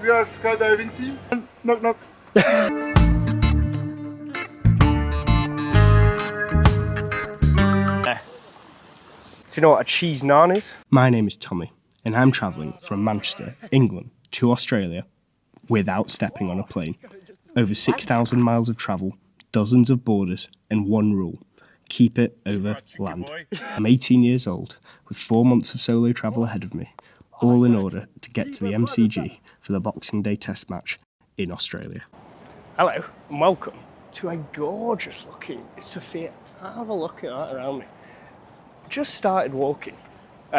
we are skydiving team. Knock knock. Do you know what a cheese naan is? My name is Tommy, and I'm travelling from Manchester, England, to Australia without stepping on a plane. Over 6,000 miles of travel, dozens of borders, and one rule: keep it over land. I'm 18 years old, with 4 months of solo travel ahead of me, all in order to get to the MCG for the Boxing Day Test match in Australia. Hello, and welcome to a gorgeous looking Sofia. Have a look at that around me. Just started walking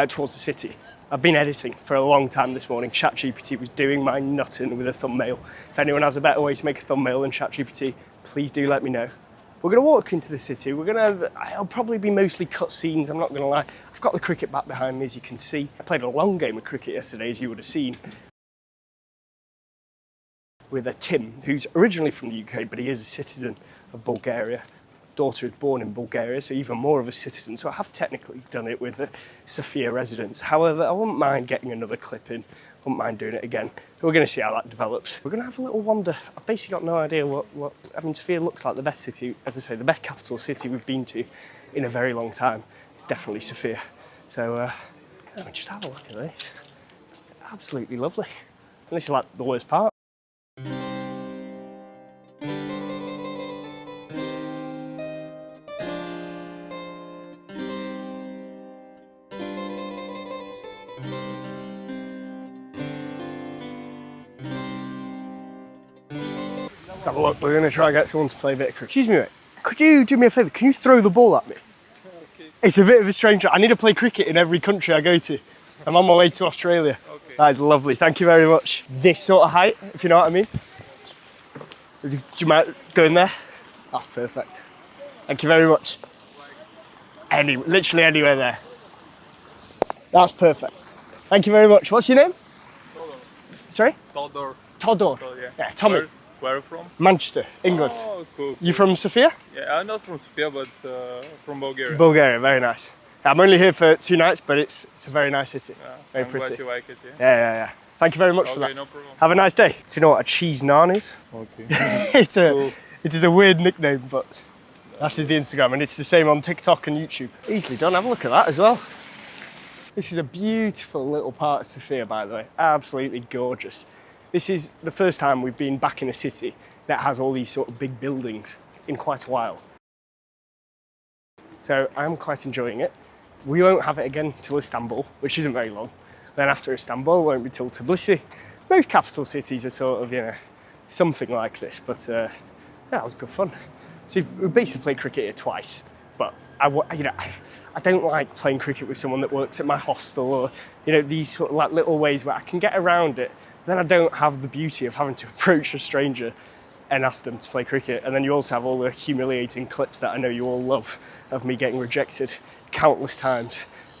towards the city. I've been editing for a long time this morning. ChatGPT was doing my nutting with a thumbnail. If anyone has a better way to make a thumbnail than ChatGPT, please do let me know. We're going to walk into the city. I'll probably be mostly cut scenes, I'm not going to lie. I've got the cricket bat behind me, as you can see. I played a long game of cricket yesterday, as you would have seen, with a Tim, who's originally from the UK, but he is a citizen of Bulgaria. Daughter is born in Bulgaria, so even more of a citizen. So I have technically done it with the Sofia residents. However, I wouldn't mind getting another clip in. Wouldn't mind doing it again. So we're going to see how that develops. We're going to have a little wander. I've basically got no idea what Sofia looks like. The best city, as I say, the best capital city we've been to in a very long time. It's definitely Sofia. So just have a look at this. Absolutely lovely. And this is like the worst part. Let's have a look. We're going to try and get someone to play a bit of cricket. Excuse me, mate. Could you do me a favour? Can you throw the ball at me? Okay. It's a bit of a strange. I need to play cricket in every country I go to. I'm on my way to Australia. Okay. That is lovely. Thank you very much. This sort of height, if you know what I mean. Do you mind going there? That's perfect. Thank you very much. Literally anywhere there. That's perfect. Thank you very much. What's your name? Todor. Sorry? Todor. Todor. Oh, yeah. Yeah, Tommy. Where are you from? Manchester, England. Oh, cool. You from Sofia? Yeah, I'm not from Sofia, but from Bulgaria. Bulgaria, very nice. I'm only here for 2 nights, but it's a very nice city. Yeah, very I'm pretty. glad you like it, yeah. Yeah. Thank you very much for Okay, that. no problem. Have a nice day. Do you know what a cheese naan is? Okay. It is a weird nickname, but that is the Instagram, and it's the same on TikTok and YouTube. Easily done. Have a look at that as well. This is a beautiful little part of Sofia, by the way. Absolutely gorgeous. This is the first time we've been back in a city that has all these sort of big buildings in quite a while. So I'm quite enjoying it. We won't have it again till Istanbul, which isn't very long. Then after Istanbul, it won't be till Tbilisi. Most capital cities are sort of, something like this, but yeah, it was good fun. So we basically played cricket here twice, but I don't like playing cricket with someone that works at my hostel or, these sort of like little ways where I can get around it. Then I don't have the beauty of having to approach a stranger and ask them to play cricket. And then you also have all the humiliating clips that I know you all love of me getting rejected countless times,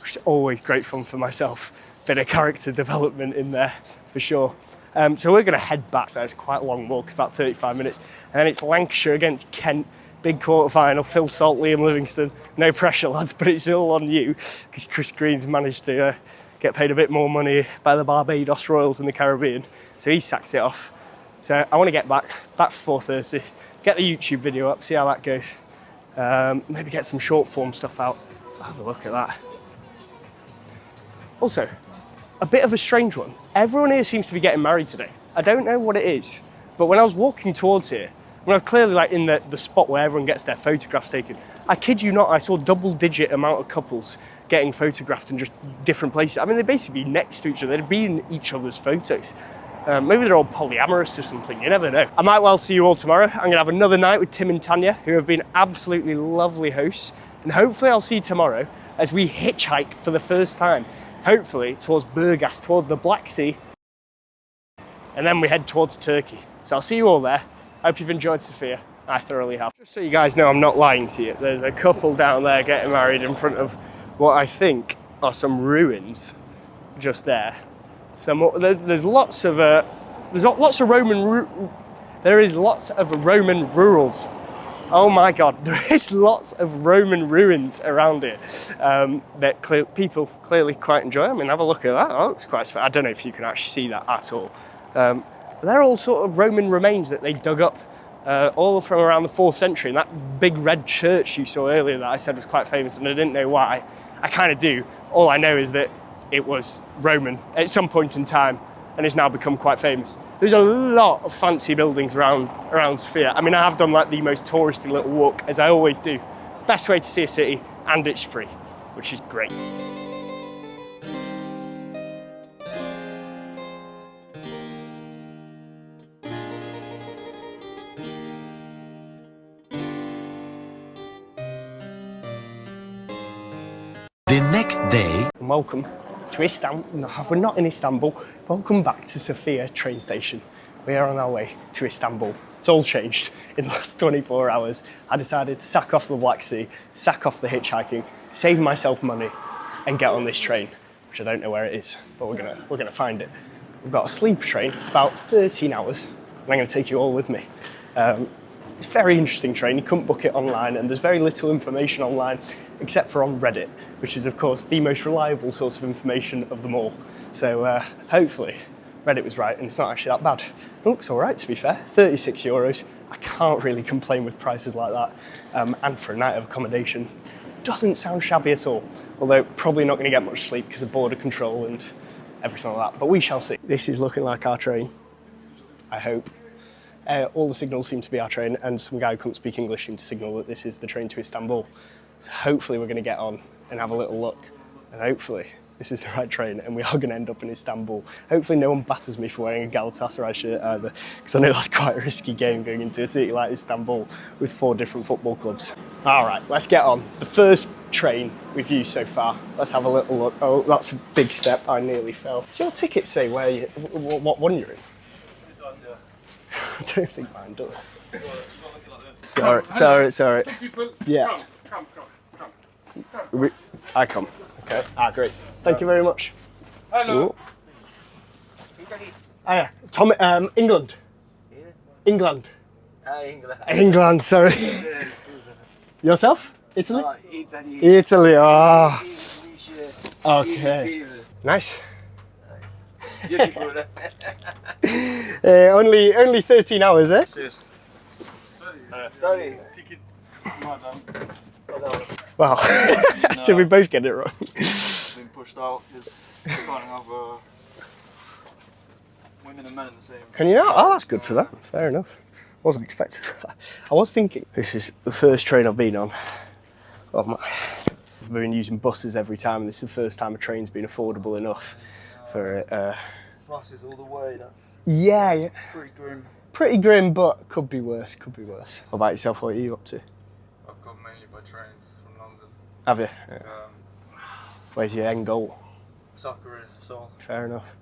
which is always great fun for myself. Bit of character development in there for sure. So we're going to head back there. It's quite a long walk, it's about 35 minutes. And then it's Lancashire against Kent, big quarter final. Phil Salt, Liam Livingston. No pressure, lads, but it's all on you because Chris Green's managed to get paid a bit more money by the Barbados Royals in the Caribbean. So he sacks it off. So I want to get back for 4:30, get the YouTube video up, see how that goes. Maybe get some short form stuff out. Have a look at that. Also, a bit of a strange one. Everyone here seems to be getting married today. I don't know what it is, but when I was walking towards here, when I was clearly like in the spot where everyone gets their photographs taken, I kid you not, I saw double-digit amount of couples getting photographed in just different places. I mean, they'd basically be next to each other. They'd be in each other's photos. Maybe they're all polyamorous or something, you never know. I might well see you all tomorrow. I'm gonna have another night with Tim and Tanya, who have been absolutely lovely hosts. And hopefully I'll see you tomorrow as we hitchhike for the first time, hopefully towards Burgas, towards the Black Sea. And then we head towards Turkey. So I'll see you all there. Hope you've enjoyed Sofia. I thoroughly have. Just so you guys know I'm not lying to you, there's a couple down there getting married in front of what I think are some ruins just there. There's lots of Roman rurals. Oh my God, there is lots of Roman ruins around here that people clearly quite enjoy. I mean, have a look at that. Oh, it's quite. I don't know if you can actually see that at all. they're all sort of Roman remains that they dug up, all from around the 4th century. And that big red church you saw earlier that I said was quite famous, and I didn't know why. I kind of do. All I know is that it was Roman at some point in time and has now become quite famous. There's a lot of fancy buildings around Sofia. I mean, I have done like the most touristy little walk, as I always do. Best way to see a city, and it's free, which is great. The next day, And welcome to Istanbul. No, we're not in Istanbul. Welcome back to Sofia train station. We are on our way to Istanbul. It's all changed in the last 24 hours. I decided to sack off the Black Sea, sack off the hitchhiking, save myself money, and get on this train, which I don't know where it is, but we're gonna find it. We've got a sleeper train. It's about 13 hours, and I'm gonna take you all with me. It's a very interesting train. You couldn't book it online, and there's very little information online except for on Reddit, which is of course the most reliable source of information of them all. So hopefully Reddit was right and it's not actually that bad. It looks all right, to be fair. 36 euros. I can't really complain with prices like that. And for a night of accommodation, doesn't sound shabby at all. Although probably not going to get much sleep because of border control and everything like that. But we shall see. This is looking like our train, I hope. All the signals seem to be our train, and some guy who couldn't speak English seemed to signal that this is the train to Istanbul. So hopefully we're going to get on and have a little look, and hopefully this is the right train and we are going to end up in Istanbul. Hopefully no one batters me for wearing a Galatasaray shirt either, because I know that's quite a risky game going into a city like Istanbul with 4 different football clubs. All right, let's get on. The first train we've used so far. Let's have a little look. Oh, that's a big step. I nearly fell. Does your ticket say what one you're in? I don't think mine does. Sorry. Yeah. Come. I come. Okay. Great. Thank you very much. Hello. Yeah. Tom, England. England. England. England, sorry. Yourself? Italy? Italy. Italy, oh. English. Okay. Nice. Beautiful. Only 13 hours, eh? Yes. Sorry. Ticket, madam. Wow. Did we both get it wrong? Been pushed out because we can't have women and men in the same. Can you not? Oh, that's good for that. Fair enough. Wasn't expecting that. I was thinking, this is the first train I've been on. I've been using buses every time, and this is the first time a train's been affordable enough for Buses all the way, that's yeah. pretty grim. Pretty grim, but could be worse, could be worse. What about yourself? What are you up to? I've gone mainly by trains from London. Have you? Yeah. Where's your end goal? Sakura, Seoul. Fair enough.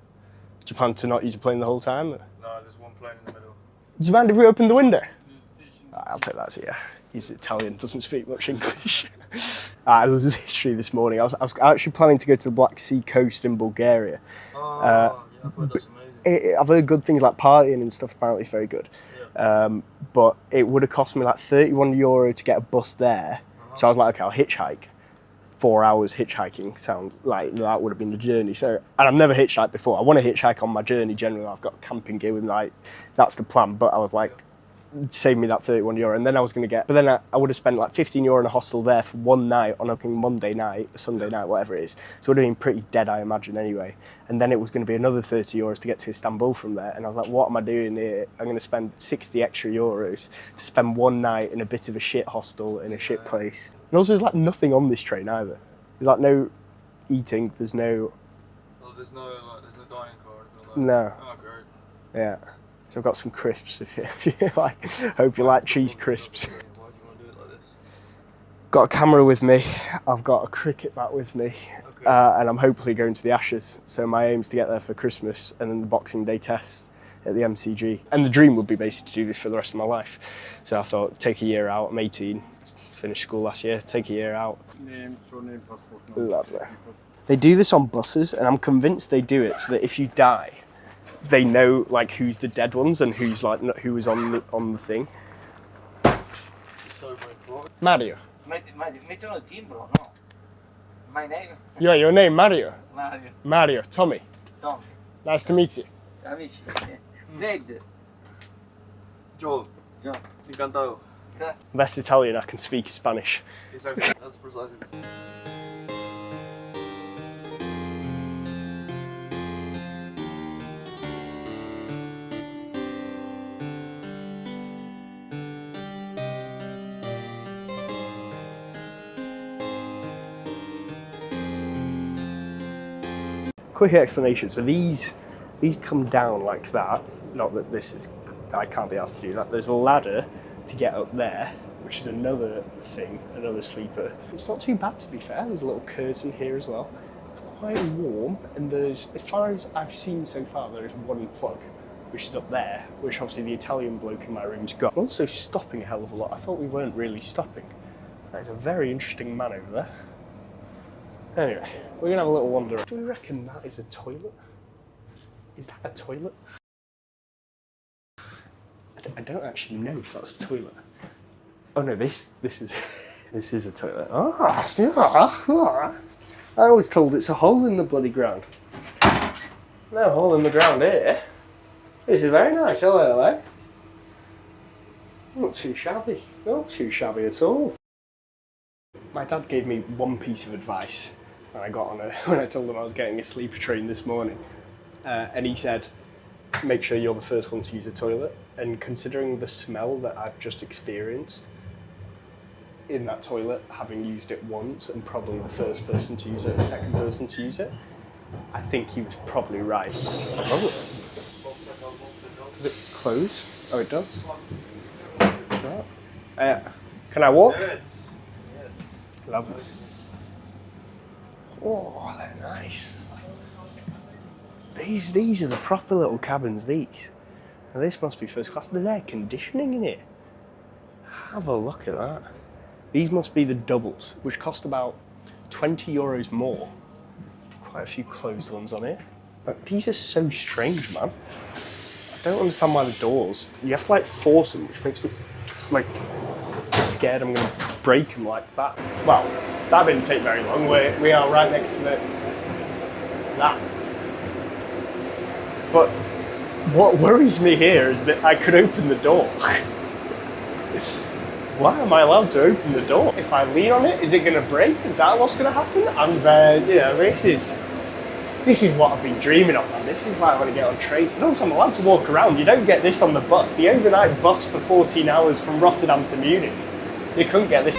Do you plan to not use a plane the whole time? No, there's one plane in the middle. Do you mind if we open the window? I'll take that as a yeah. He's Italian, doesn't speak much English. Literally this morning, I was actually planning to go to the Black Sea coast in Bulgaria. Yeah, I've heard that's amazing. I've heard good things like partying and stuff, apparently it's very good. Yeah. But it would have cost me like €31 to get a bus there. So I was like, okay, I'll hitchhike. 4 hours hitchhiking sound like that would have been the journey. So, and I've never hitchhiked before. I want to hitchhike on my journey generally. I've got camping gear with like, that's the plan. But I was like, save me that €31, and then I was going to get, but then I would have spent like €15 in a hostel there for one night on a Monday night, Sunday night, whatever it is. So it would have been pretty dead, I imagine, anyway. And then it was going to be another €30 to get to Istanbul from there. And I was like, what am I doing here? I'm going to spend 60 extra euros to spend one night in a bit of a shit hostel in a shit place. And also, there's like nothing on this train either. There's like no eating. There's no. Well, there's no dining car or anything like that. No. Oh, great. Yeah. So I've got some crisps if you like. Hope you like cheese crisps. Why do you want to do it like this? Got a camera with me. I've got a cricket bat with me. Okay. And I'm hopefully going to the Ashes. So my aim is to get there for Christmas and then the Boxing Day test at the MCG. And the dream would be basically to do this for the rest of my life. So I thought, take a year out. I'm 18, finished school last year. Take a year out. Name, surname, passport. Lovely. They do this on buses, and I'm convinced they do it so that if you die, they know like who's the dead ones and who's like who was on the thing. So great. Mario. Mettono il timbro, no? My name? Yeah, your name Mario. Mario. Mario. Tommy. Tom. Nice to meet you. Amici. Fred. Joe. Joe. Encantado. Best Italian I can speak is Spanish. Exactly. That's precisely the same. Quick explanation. So these come down like that. Not that this is, I can't be asked to do that. There's a ladder to get up there, which is another thing, another sleeper. It's not too bad, to be fair. There's a little curtain here as well. It's quite warm, and there's, as far as I've seen so far, there is one plug, which is up there, which obviously the Italian bloke in my room's got. We're also stopping a hell of a lot. I thought we weren't really stopping. That is a very interesting man over there. Anyway, we're gonna have a little wander. Do we reckon that is a toilet? Is that a toilet? I don't actually know if that's a toilet. Oh no, this is this is a toilet. Oh, I was told it's a hole in the bloody ground. No hole in the ground here. This is very nice. Hello, hello. Not too shabby. Not too shabby at all. My dad gave me one piece of advice when I got on when I told him I was getting a sleeper train this morning, and he said, make sure you're the first one to use a toilet. And considering the smell that I've just experienced in that toilet, having used it once and probably the first person to use it, the second person to use it, I think he was probably right. Oh. Does it close? Oh, it does. Can I walk? Yes. Lovely. Oh, they're nice. These are the proper little cabins, these. Now this must be first class. There's air conditioning in here. Have a look at that. These must be the doubles, which cost about 20 euros more. Quite a few closed ones on here. But these are so strange, man. I don't understand why the doors, you have to like force them, which makes me like scared I'm gonna break them like that. Well, that didn't take very long. We are right next to that. But what worries me here is that I could open the door. Why am I allowed to open the door? If I lean on it, is it going to break? Is that what's going to happen? And yeah, this is what I've been dreaming of, man. This is why I want to get on trains. And also, I'm allowed to walk around. You don't get this on the bus. The overnight bus for 14 hours from Rotterdam to Munich. You couldn't get this.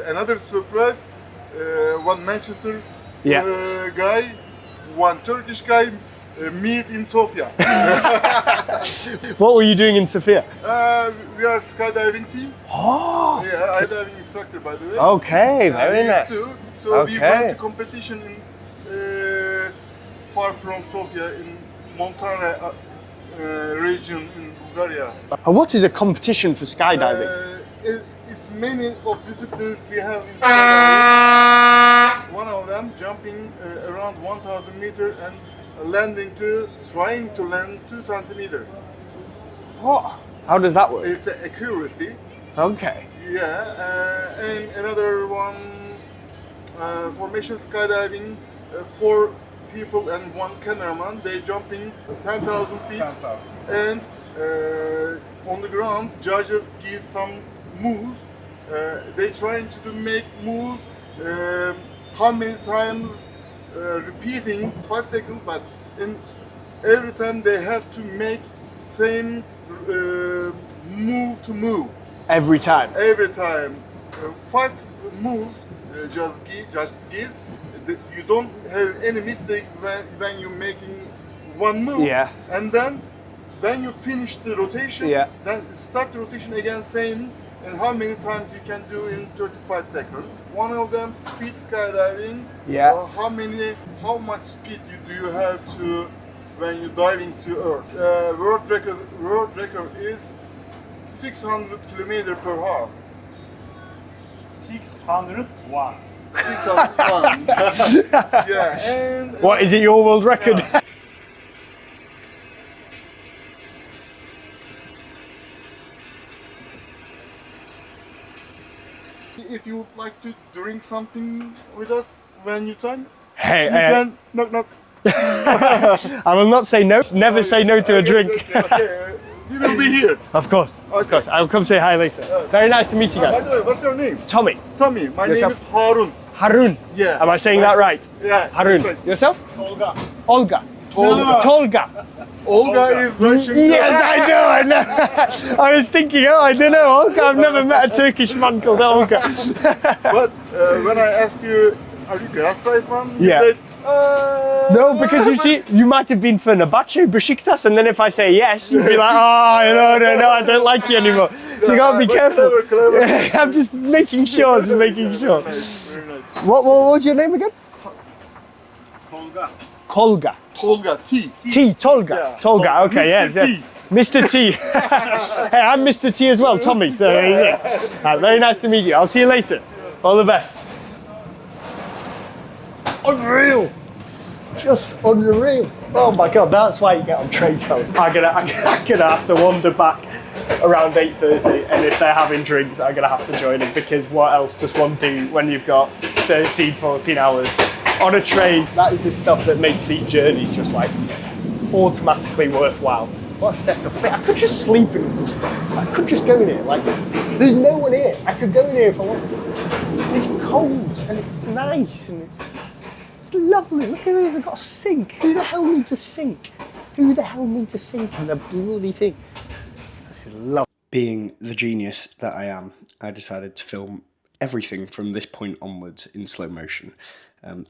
Another surprise, one Manchester guy, one Turkish guy meet in Sofia. What were you doing in Sofia? We are skydiving team. Oh! Yeah, I'm diving instructor by the way. Okay, very nice. So we went to competition in far from Sofia in Montenegro region in Bulgaria. And what is a competition for skydiving? It's many of disciplines we have in skydiving. One of them jumping around 1,000 meters and trying to land 2 centimeters. What? How does that work? It's accuracy. Okay. Yeah, and another one, formation skydiving, 4 people and 1 cameraman. They jumping 10,000 feet. And on the ground, judges give some moves. They trying to make moves. How many times? Repeating 5 seconds, but in every time they have to make same move to move. Every time? Every time. 5 moves just give. You don't have any mistakes when you're making one move. Yeah. And then when you finish the rotation, then start the rotation again same. And how many times you can do in 35 seconds. One of them, speed skydiving. Yeah. How much speed do you have to when you're diving to Earth? World record is 600 km/h. 601. 601. Yeah, and What is it, your world record? if you would like to drink something with us when you time, Hey, you can knock knock. I will not say no. Never say no to a drink. Okay, we will be here. Of course, of course. I'll come say hi later. Very nice to meet you By guys. the way, what's your name? Tommy. Tommy. My Yourself? name is Harun. Harun. Yeah. Am I saying that right? Yeah. Harun. that's right. Yourself? Olga. Olga. Tolga. Tolga. Olga is Russian. Yes, I know. I was thinking, I don't know, Olga. I've never met a Turkish man called Olga. But when I asked you, are you Galatasaray fan? You Yeah. said, No, because you see, you might have been for Fenerbahce, Besiktas, and then if I say yes, you'd be like, oh, no, I don't like you anymore. So you gotta be careful. Clever. I'm just making sure, Very nice. What was your name again? Olga. Kolga. Tolga, T. Tolga. Yeah. Tolga, okay, Mr. yes, T. yes. Mr. T. Hey, I'm Mr. T as well, Tommy, so there you go. Very nice to meet you. I'll see you later. All the best. Unreal. Just unreal. Oh my God, that's why you get on trains, fellas. I'm gonna have to wander back around 8:30, and if they're having drinks, I'm gonna have to join them, because what else does one do when you've got 13, 14 hours on a train? That is the stuff that makes these journeys just like automatically worthwhile. What a setup. I could just sleep and I could just go in here. Like, there's no one here. I could go in here if I wanted. And it's cold and it's nice and it's lovely. Look at this, I've got a sink. Who the hell needs a sink? Who the hell needs a sink in the bloody thing? This is lovely. Being the genius that I am, I decided to film everything from this point onwards in slow motion.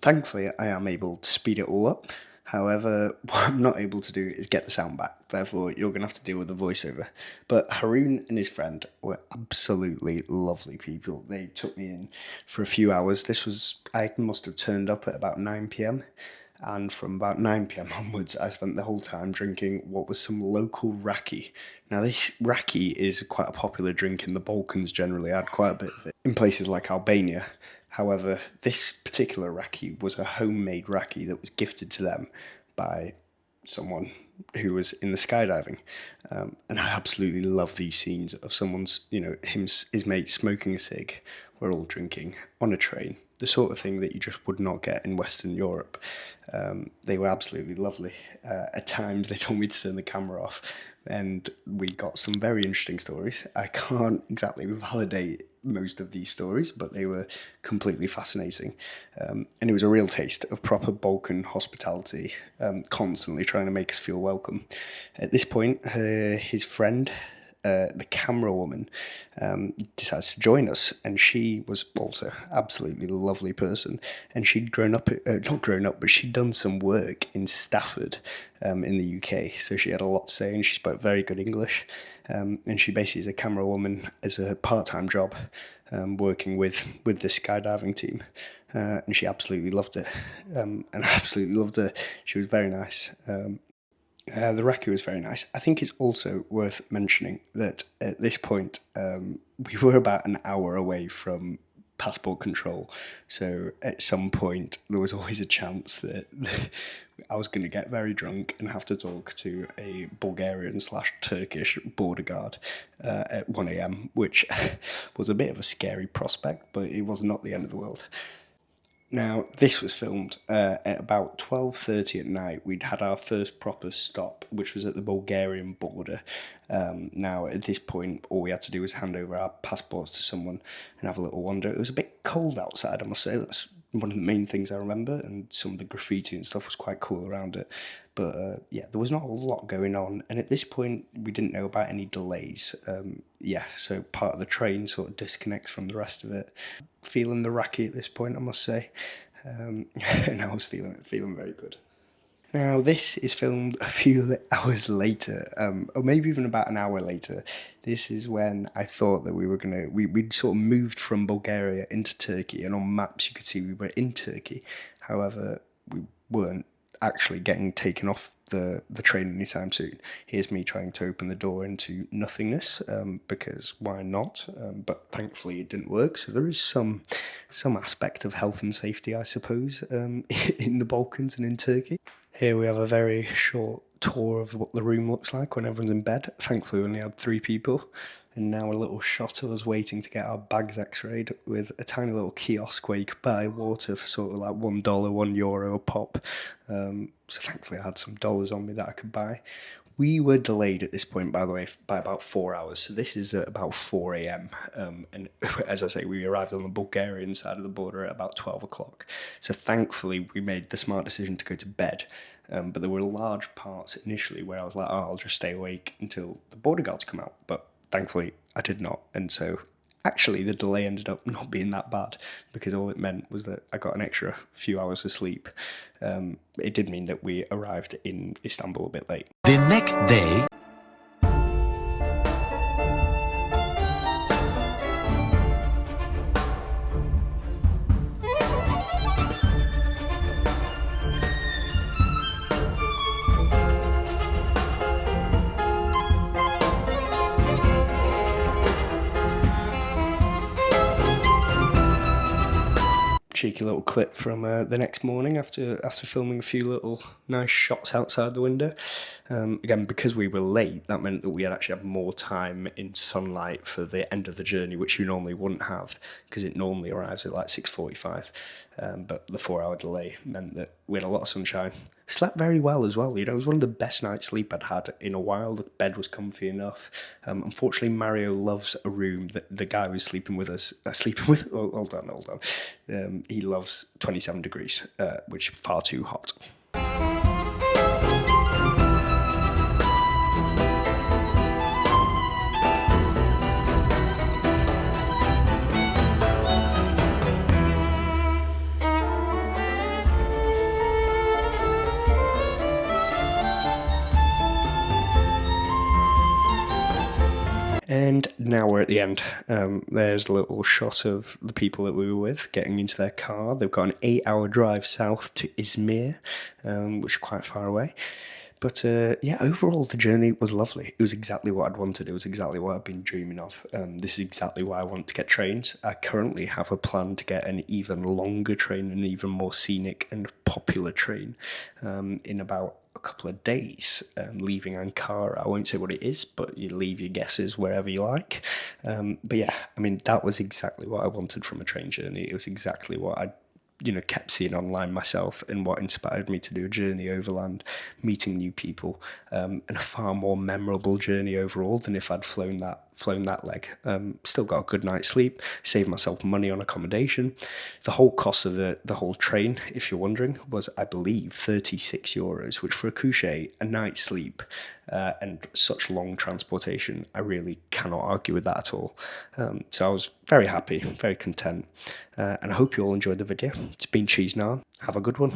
Thankfully, I am able to speed it all up. However, what I'm not able to do is get the sound back. Therefore, you're going to have to deal with the voiceover. But Haroon and his friend were absolutely lovely people. They took me in for a few hours. I must have turned up at about 9 p.m. And from about 9 p.m. onwards, I spent the whole time drinking what was some local raki. Now, this raki is quite a popular drink in the Balkans generally. I had quite a bit of it in places like Albania. However, this particular raki was a homemade raki that was gifted to them by someone who was in the skydiving. And I absolutely love these scenes of someone's, his mate smoking a cig. We're all drinking on a train. The sort of thing that you just would not get in Western Europe. They were absolutely lovely. At times they told me to turn the camera off, and we got some very interesting stories. I can't exactly validate most of these stories, but they were completely fascinating. And it was a real taste of proper Balkan hospitality, constantly trying to make us feel welcome. At this point, his friend, the camera woman, decides to join us, and she was also absolutely lovely person, and she'd but she'd done some work in Stafford in the UK, so she had a lot to say, and she spoke very good English, and she basically is a camera woman as a part-time job, working with the skydiving team, and she absolutely loved it, and I absolutely loved her. She was very nice. The raki was very nice. I think it's also worth mentioning that at this point, we were about an hour away from passport control. So at some point, there was always a chance that I was going to get very drunk and have to talk to a Bulgarian/Turkish border guard at 1 a.m, which was a bit of a scary prospect, but it was not the end of the world. Now, this was filmed at about 12:30 at night. We'd had our first proper stop, which was at the Bulgarian border. Now, at this point, all we had to do was hand over our passports to someone and have a little wander. It was a bit cold outside, I must say. That's one of the main things I remember, and some of the graffiti and stuff was quite cool around it. But yeah, there was not a lot going on, and at this point, we didn't know about any delays. So part of the train sort of disconnects from the rest of it. Feeling the raki at this point, I must say, and I was feeling very good. Now, this is filmed a few hours later, or maybe even about an hour later. This is when I thought that we'd sort of moved from Bulgaria into Turkey, and on maps you could see we were in Turkey. However, we weren't actually getting taken off the train anytime soon. Here's me trying to open the door into nothingness, because why not? But thankfully it didn't work. So there is some aspect of health and safety, I suppose, in the Balkans and in Turkey. Here we have a very short tour of what the room looks like when everyone's in bed. Thankfully we only had 3 people. And now a little shot of us waiting to get our bags x-rayed with a tiny little kiosk where you could buy water for sort of like $1, €1 a pop. So thankfully I had some dollars on me that I could buy. We were delayed at this point, by the way, by about 4 hours. So this is at about 4 a.m. And as I say, we arrived on the Bulgarian side of the border at about 12 o'clock. So thankfully we made the smart decision to go to bed. But there were large parts initially where I was like, oh, I'll just stay awake until the border guards come out. But thankfully, I did not, and so actually the delay ended up not being that bad, because all it meant was that I got an extra few hours of sleep. It did mean that we arrived in Istanbul a bit late. The next day, Cheeky little clip from the next morning after filming a few little nice shots outside the window. Again, because we were late, that meant that we had actually had more time in sunlight for the end of the journey, which you normally wouldn't have, because it normally arrives at like 6:45. But the 4-hour delay meant that we had a lot of sunshine. Slept very well as well. You know, it was one of the best night's sleep I'd had in a while. The bed was comfy enough. Unfortunately, Mario loves a room that the guy who's sleeping with us, hold on. He loves 27 degrees, which is far too hot. And now we're at the end. There's a little shot of the people that we were with getting into their car. They've got an 8-hour drive south to Izmir, which is quite far away. But yeah, overall the journey was lovely. It was exactly what I'd wanted. It was exactly what I've been dreaming of. This is exactly why I want to get trains. I currently have a plan to get an even longer train, an even more scenic and popular train in about a couple of days, leaving Ankara. I won't say what it is, but you leave your guesses wherever you like. But yeah, I mean, that was exactly what I wanted from a train journey. It was exactly what I kept seeing online myself, and what inspired me to do a journey overland, meeting new people, and a far more memorable journey overall than if I'd flown that leg. Still got a good night's sleep, saved myself money on accommodation. The whole cost of the whole train, if you're wondering, was, I believe, €36, which for a couché, a night's sleep, and such long transportation, I really cannot argue with that at all. So I was very happy, very content, and I hope you all enjoyed the video. It's been Cheese Naan. Have a good one.